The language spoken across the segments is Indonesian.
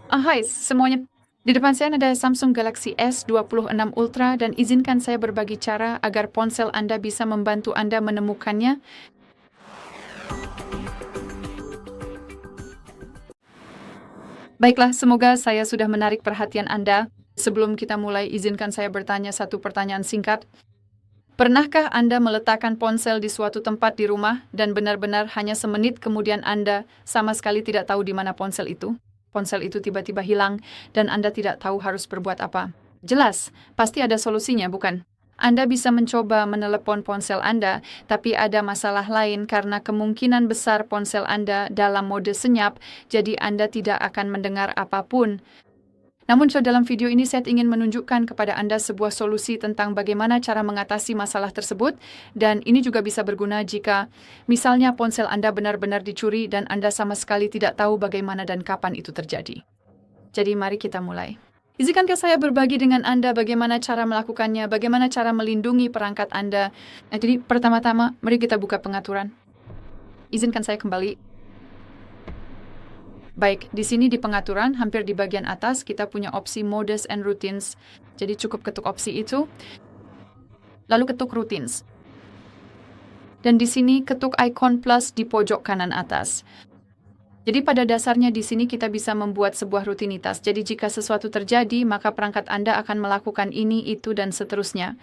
Hai semuanya. Di depan saya ada Samsung Galaxy S26 Ultra dan izinkan saya berbagi cara agar ponsel Anda bisa membantu Anda menemukannya. Baiklah, semoga saya sudah menarik perhatian Anda. Sebelum kita mulai, izinkan saya bertanya satu pertanyaan singkat. Pernahkah Anda meletakkan ponsel di suatu tempat di rumah dan benar-benar hanya semenit kemudian Anda sama sekali tidak tahu di mana ponsel itu? Ponsel itu tiba-tiba hilang dan Anda tidak tahu harus berbuat apa. Jelas, pasti ada solusinya, bukan? Anda bisa mencoba menelepon ponsel Anda, tapi ada masalah lain karena kemungkinan besar ponsel Anda dalam mode senyap, jadi Anda tidak akan mendengar apapun. Namun, dalam video ini saya ingin menunjukkan kepada Anda sebuah solusi tentang bagaimana cara mengatasi masalah tersebut, dan ini juga bisa berguna jika misalnya ponsel Anda benar-benar dicuri dan Anda sama sekali tidak tahu bagaimana dan kapan itu terjadi. Jadi mari kita mulai. Izinkankah saya berbagi dengan Anda bagaimana cara melakukannya, bagaimana cara melindungi perangkat Anda. Nah, jadi pertama-tama, mari kita buka pengaturan. Izinkan saya kembali. Baik, di sini di pengaturan, hampir di bagian atas, kita punya opsi Modes and Routines. Jadi cukup ketuk opsi itu, lalu ketuk Routines. Dan di sini ketuk icon plus di pojok kanan atas. Jadi pada dasarnya di sini kita bisa membuat sebuah rutinitas. Jadi jika sesuatu terjadi, maka perangkat Anda akan melakukan ini, itu, dan seterusnya.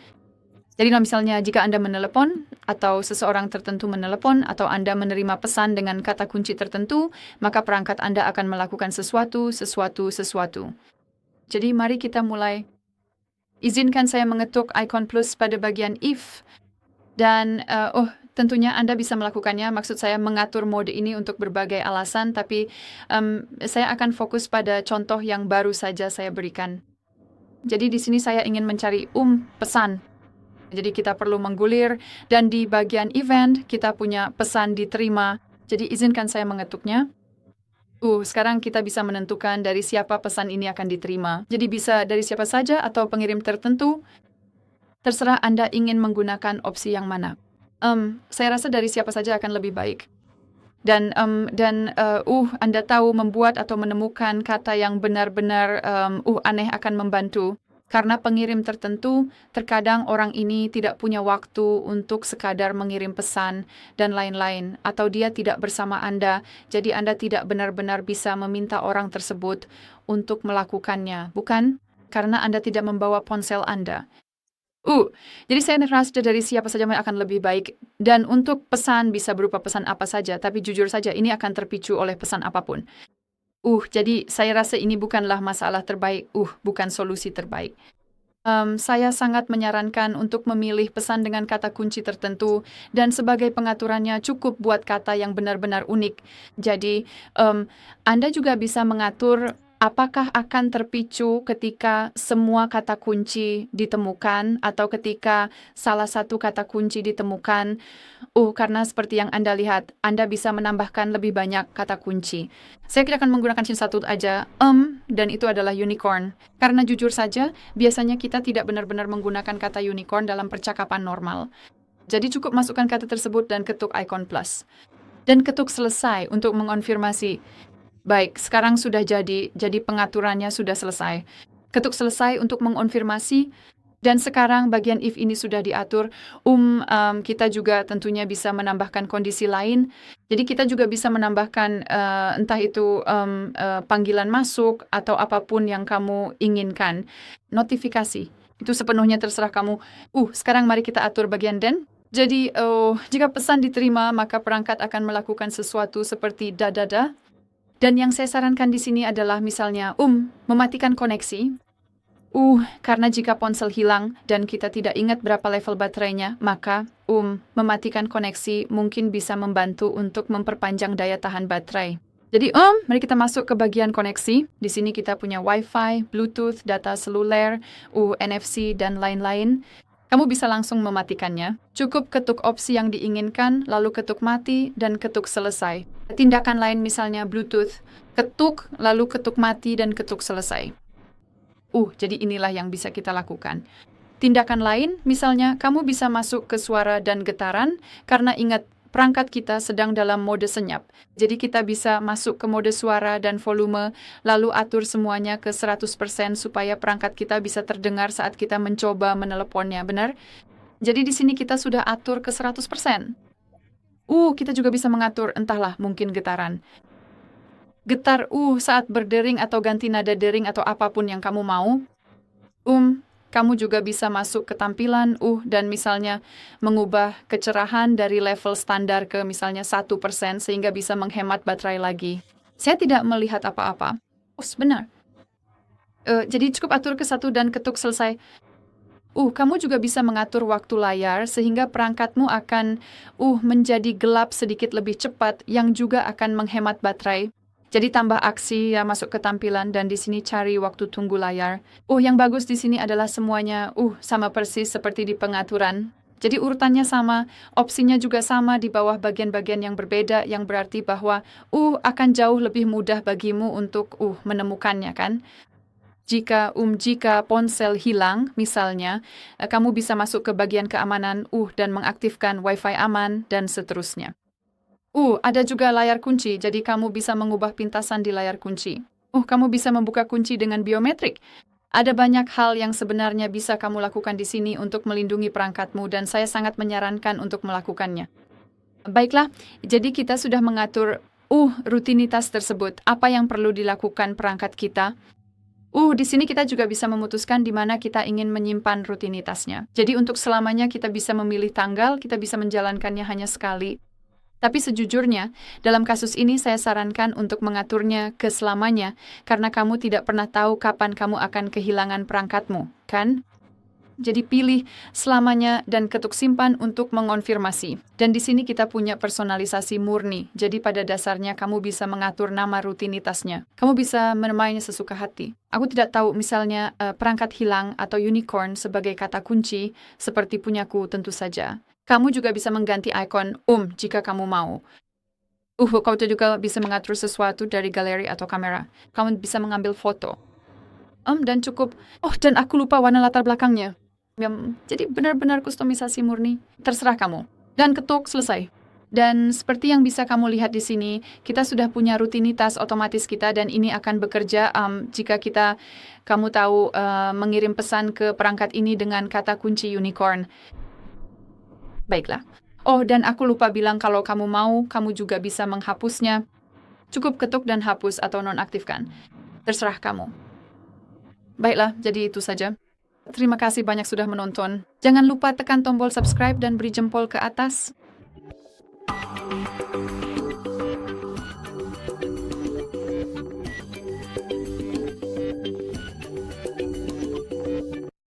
Jadi misalnya jika Anda menelepon, atau seseorang tertentu menelepon, atau Anda menerima pesan dengan kata kunci tertentu, maka perangkat Anda akan melakukan sesuatu. Jadi mari kita mulai. Izinkan saya mengetuk icon plus pada bagian if. Dan, tentunya Anda bisa melakukannya, maksud saya mengatur mode ini untuk berbagai alasan, tapi saya akan fokus pada contoh yang baru saja saya berikan. Jadi di sini saya ingin mencari pesan. Jadi kita perlu menggulir, dan di bagian event kita punya pesan diterima. Jadi izinkan saya mengetuknya. Sekarang kita bisa menentukan dari siapa pesan ini akan diterima. Jadi bisa dari siapa saja atau pengirim tertentu. Terserah Anda ingin menggunakan opsi yang mana. Saya rasa dari siapa saja akan lebih baik. Dan Anda tahu membuat atau menemukan kata yang benar-benar aneh akan membantu. Karena pengirim tertentu, terkadang orang ini tidak punya waktu untuk sekadar mengirim pesan dan lain-lain, atau dia tidak bersama Anda, jadi Anda tidak benar-benar bisa meminta orang tersebut untuk melakukannya, bukan? Karena Anda tidak membawa ponsel Anda. Jadi saya rasa dari siapa saja akan lebih baik. Dan untuk pesan bisa berupa pesan apa saja, tapi jujur saja ini akan terpicu oleh pesan apapun. Jadi saya rasa ini bukanlah masalah terbaik, bukan solusi terbaik. Saya sangat menyarankan untuk memilih pesan dengan kata kunci tertentu, dan sebagai pengaturannya cukup buat kata yang benar-benar unik. Jadi, Anda juga bisa mengatur apakah akan terpicu ketika semua kata kunci ditemukan, atau ketika salah satu kata kunci ditemukan. Karena seperti yang Anda lihat, Anda bisa menambahkan lebih banyak kata kunci. Saya akan menggunakan satu aja, dan itu adalah unicorn. Karena jujur saja, biasanya kita tidak benar-benar menggunakan kata unicorn dalam percakapan normal. Jadi cukup masukkan kata tersebut dan ketuk icon plus. Dan ketuk selesai untuk mengonfirmasi. Baik, sekarang sudah jadi pengaturannya sudah selesai. Ketuk selesai untuk mengonfirmasi. Dan sekarang bagian if ini sudah diatur, kita juga tentunya bisa menambahkan kondisi lain. Jadi kita juga bisa menambahkan entah itu panggilan masuk atau apapun yang kamu inginkan. Notifikasi, itu sepenuhnya terserah kamu. Sekarang mari kita atur bagian then. Jadi jika pesan diterima, maka perangkat akan melakukan sesuatu seperti dadada. Dan yang saya sarankan di sini adalah misalnya mematikan koneksi. Karena jika ponsel hilang dan kita tidak ingat berapa level baterainya, maka mematikan koneksi mungkin bisa membantu untuk memperpanjang daya tahan baterai. Jadi mari kita masuk ke bagian koneksi. Di sini kita punya Wi-Fi, Bluetooth, data seluler, NFC, dan lain-lain. Kamu bisa langsung mematikannya. Cukup ketuk opsi yang diinginkan, lalu ketuk mati, dan ketuk selesai. Tindakan lain misalnya Bluetooth, ketuk, lalu ketuk mati, dan ketuk selesai. Jadi inilah yang bisa kita lakukan. Tindakan lain, misalnya kamu bisa masuk ke suara dan getaran, karena ingat perangkat kita sedang dalam mode senyap. Jadi kita bisa masuk ke mode suara dan volume, lalu atur semuanya ke 100% supaya perangkat kita bisa terdengar saat kita mencoba meneleponnya, benar? Jadi di sini kita sudah atur ke 100%. Kita juga bisa mengatur, entahlah, mungkin getaran. Getar saat berdering atau ganti nada dering atau apapun yang kamu mau. Kamu juga bisa masuk ke tampilan dan misalnya mengubah kecerahan dari level standar ke misalnya 1% sehingga bisa menghemat baterai lagi. Saya tidak melihat apa-apa. Benar. Jadi cukup atur ke 1 dan ketuk selesai. Kamu juga bisa mengatur waktu layar sehingga perangkatmu akan menjadi gelap sedikit lebih cepat yang juga akan menghemat baterai. Jadi tambah aksi ya masuk ke tampilan dan di sini cari waktu tunggu layar. Yang bagus di sini adalah semuanya sama persis seperti di pengaturan. Jadi urutannya sama, opsinya juga sama di bawah bagian-bagian yang berbeda yang berarti bahwa akan jauh lebih mudah bagimu untuk menemukannya kan. Jika ponsel hilang, misalnya, kamu bisa masuk ke bagian keamanan dan mengaktifkan Wi-Fi aman dan seterusnya. Ada juga layar kunci, jadi kamu bisa mengubah pintasan di layar kunci. Kamu bisa membuka kunci dengan biometrik. Ada banyak hal yang sebenarnya bisa kamu lakukan di sini untuk melindungi perangkatmu dan saya sangat menyarankan untuk melakukannya. Baiklah, jadi kita sudah mengatur rutinitas tersebut. Apa yang perlu dilakukan perangkat kita? Di sini kita juga bisa memutuskan di mana kita ingin menyimpan rutinitasnya. Jadi untuk selamanya kita bisa memilih tanggal, kita bisa menjalankannya hanya sekali. Tapi sejujurnya, dalam kasus ini saya sarankan untuk mengaturnya ke selamanya, karena kamu tidak pernah tahu kapan kamu akan kehilangan perangkatmu, kan? Jadi pilih selamanya dan ketuk simpan untuk mengonfirmasi. Dan di sini kita punya personalisasi murni, jadi pada dasarnya kamu bisa mengatur nama rutinitasnya. Kamu bisa menamainya sesuka hati. Aku tidak tahu misalnya perangkat hilang atau unicorn sebagai kata kunci, seperti punyaku tentu saja. Kamu juga bisa mengganti ikon jika kamu mau. Kau juga bisa mengatur sesuatu dari galeri atau kamera. Kamu bisa mengambil foto. Dan cukup. Dan aku lupa warna latar belakangnya. Jadi benar-benar kustomisasi murni. Terserah kamu. Dan ketuk selesai. Dan seperti yang bisa kamu lihat di sini, kita sudah punya rutinitas otomatis kita dan ini akan bekerja jika kamu tahu mengirim pesan ke perangkat ini dengan kata kunci unicorn. Baiklah. Dan aku lupa bilang kalau kamu mau, kamu juga bisa menghapusnya. Cukup ketuk dan hapus atau nonaktifkan. Terserah kamu. Baiklah, jadi itu saja. Terima kasih banyak sudah menonton. Jangan lupa tekan tombol subscribe dan beri jempol ke atas.